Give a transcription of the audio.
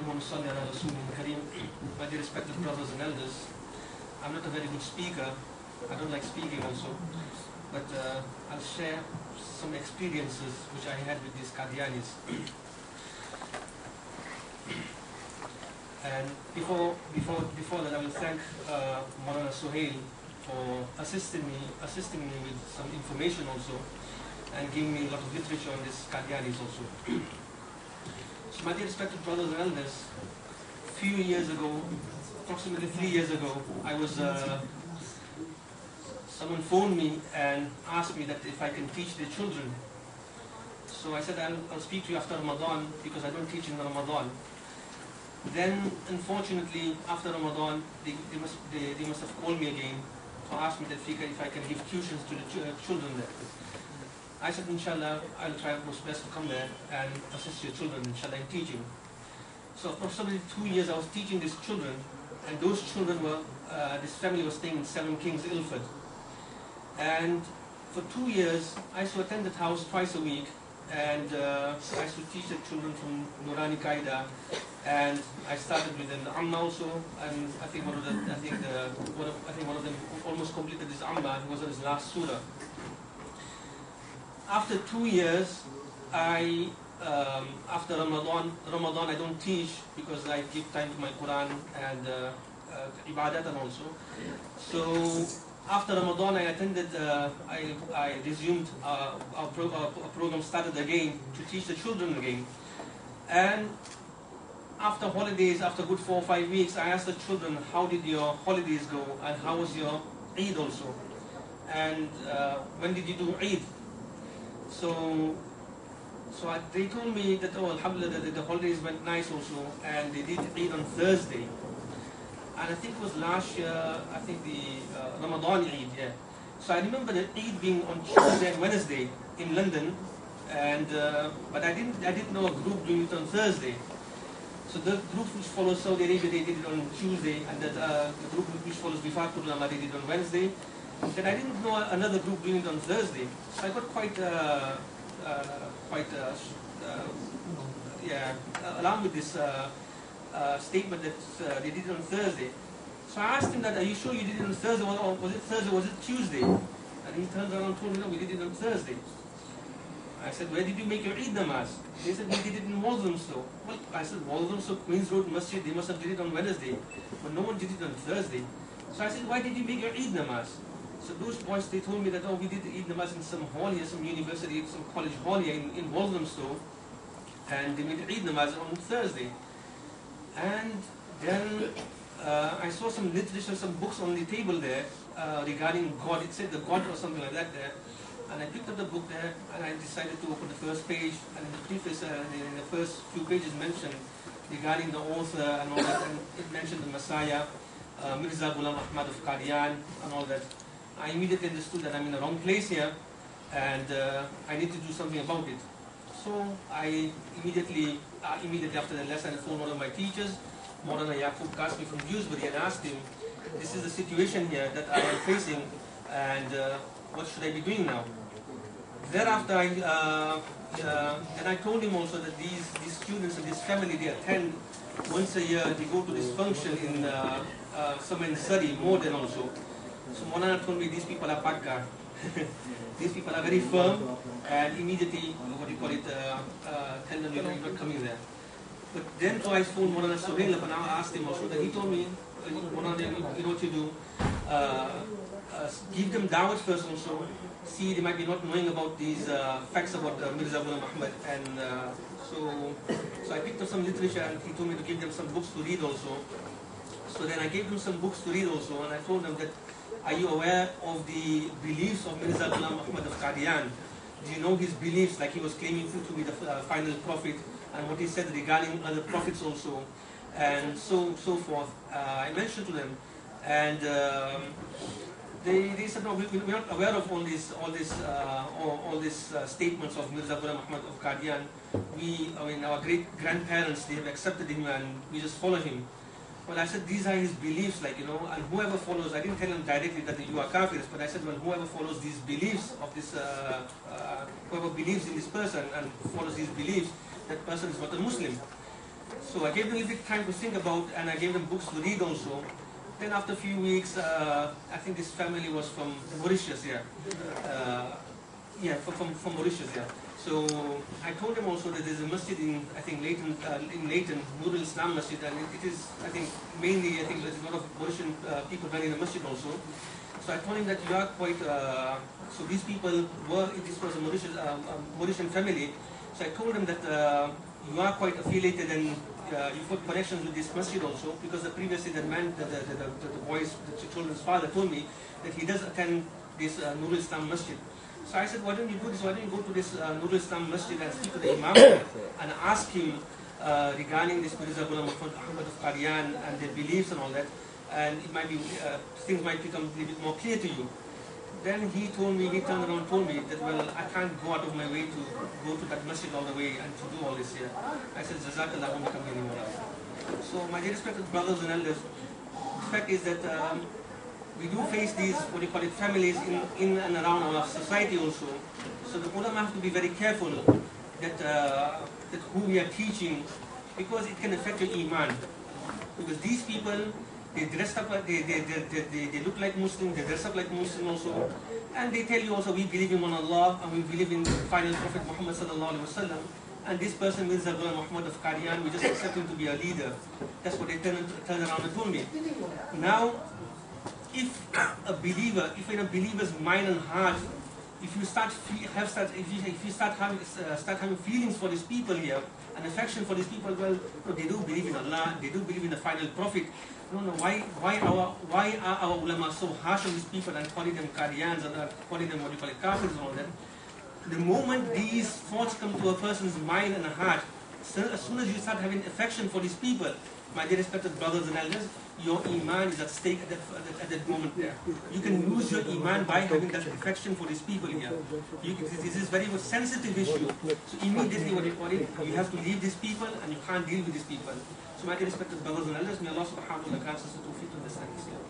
My dear respected brothers and elders, I'm not a very good speaker. I don't like speaking also, but I'll share some experiences which I had with these Qadianis. And before that, I will thank Maulana Suhail for assisting me with some information also, and giving me a lot of literature on these Qadianis also. So my dear respected brothers and elders, few years ago, approximately 3 years ago, someone phoned me and asked me that if I can teach their children. So I said I'll speak to you after Ramadan because I don't teach in Ramadan. Then unfortunately after Ramadan they must have called me again to ask me that if I can give tuitions to the children there. I said inshallah I'll try my best to come there and assist your children inshallah in teaching. So approximately 2 years I was teaching these children, and those children were, this family was staying in 7 Kings, Ilford. And for 2 years I used to attend that house twice a week, and I used to teach the children from Nurani Qaida, and I started with an Amma also, and I think one of them almost completed his Amma. He was on his last surah. After 2 years, after Ramadan I don't teach because I give time to my Quran and Ibadat and also. So after Ramadan I attended, I resumed, our program started again to teach the children again. And after holidays, after good 4 or 5 weeks, I asked the children, how did your holidays go and how was your Eid also? And when did you do Eid? So they told me that, oh, alhamdulillah, the holidays went nice also, and they did Eid on Thursday. And I think it was last year, I think the Ramadan Eid, yeah. So I remember the Eid being on Tuesday and Wednesday in London, and but I didn't know a group doing it on Thursday. So the group which follows Saudi Arabia, they did it on Tuesday, and the group which follows Wifaqul Ulama, they did it on Wednesday. Then I didn't know another group doing it on Thursday. So I got quite alarmed with this statement that they did it on Thursday. So I asked him that, are you sure you did it on Thursday, or was it Thursday, was it Tuesday? And he turned around and told me, no, we did it on Thursday. I said, where did you make your Eid namaz? They said, we did it in Walthamstow. Well, I said, Walthamstow, Queen's Road Masjid, they must have did it on Wednesday, but no one did it on Thursday. So I said, why did you make your Eid namaz? So those boys, they told me that, oh, we did the Eid namaz in some hall here, some university, some college hall here in Walthamstow, and they made the Eid namaz on Thursday. And then I saw some literature, some books on the table there regarding God. It said the God or something like that there. And I picked up the book there, and I decided to open the first page, and in the preface, in the first few pages mentioned regarding the author and all that, and it mentioned the Messiah, Mirza Ghulam Ahmad of Qadian and all that. I immediately understood that I'm in the wrong place here, and I need to do something about it. So I immediately after the lesson, I phoned one of my teachers, Maulana Yaqub Kasmi from Dewsbury, and asked him, this is the situation here that I am facing, and what should I be doing now? Thereafter, then I told him also that these students and this family, they attend once a year, they go to this function in somewhere in Surrey, more than also. So Maulana told me these people are Pakka. These people are very firm, and immediately, what do you call it, tell them you're not coming there. But then I phoned Maulana Suhail up and I asked him also, that he told me, Maulana, you know what you do, give them dawat first also, see they might be not knowing about these facts about Mirza Ghulam Ahmad, and so I picked up some literature, and he told me to give them some books to read also. So then I gave them some books to read also, and I told them that, are you aware of the beliefs of Mirza Ghulam Ahmad of Qadian? Do you know his beliefs, like he was claiming to be the final prophet, and what he said regarding other prophets also, and so forth. I mentioned to them, and they said, no, we're not aware of all these statements of Mirza Ghulam Ahmad of Qadian. Our great grandparents, they have accepted him, and we just follow him. Well, I said, these are his beliefs, like, and whoever follows, I didn't tell him directly that you are kafirs, but I said, well, whoever follows these beliefs of this, whoever believes in this person and follows these beliefs, that person is not a Muslim. So I gave them a little bit time to think about, and I gave them books to read also. Then after a few weeks, I think this family was from Mauritius, yeah. From Mauritius, yeah. So I told them also that there's a masjid in, I think, Leighton, Nurul Islam Masjid, and it is, I think, mainly, I think there's a lot of Mauritian people running the masjid also. So I told him that you are quite, so these people were, this was a Mauritian family. So I told him that you are quite affiliated and you've got connections with this masjid also, because previously the man, the boy's, the children's father told me that he does attend this Nurul Islam Masjid. So I said, why don't you do this? Why don't you go to this Nurul Islam Masjid and speak to the Imam and ask him regarding this Mirza Ghulam Ahmad of Qadian and their beliefs and all that, and it might be things might become a little bit more clear to you. Then he told me, he turned around and told me that, well, I can't go out of my way to go to that masjid all the way and to do all this here. I said, Jazakallah, I won't come anymore. So my dear respected brothers and elders, the fact is that we do face these, what do you call it, families in and around our society also. So the ulama have to be very careful that, that who we are teaching, because it can affect your iman. Because these people, they dress up, they look like Muslims, they dress up like Muslims also, and they tell you also, we believe in one Allah, and we believe in the final Prophet Muhammad sallallahu alaihi wasallam, and this person Mirza Ghulam Muhammad of Qadian, we just accept him to be a leader. That's what they turn around and told me. Now, if a believer, if in a believer's mind and heart, if you start having feelings for these people here, and affection for these people, well, no, they do believe in Allah, they do believe in the final Prophet. No, why are our ulama so harsh on these people and calling them Qadians and calling them, what you call it, kafirs and all that? The moment these thoughts come to a person's mind and heart, as soon as you start having affection for these people, my dear respected brothers and elders, your iman is at stake at that moment there. You can lose your iman by having that affection for these people here. This is very much sensitive issue. So immediately, what you call it, you have to leave these people and you can't deal with these people. So my dear respected brothers and elders, may Allah subhanahu wa ta'ala grant us the tawfiq to understand this here.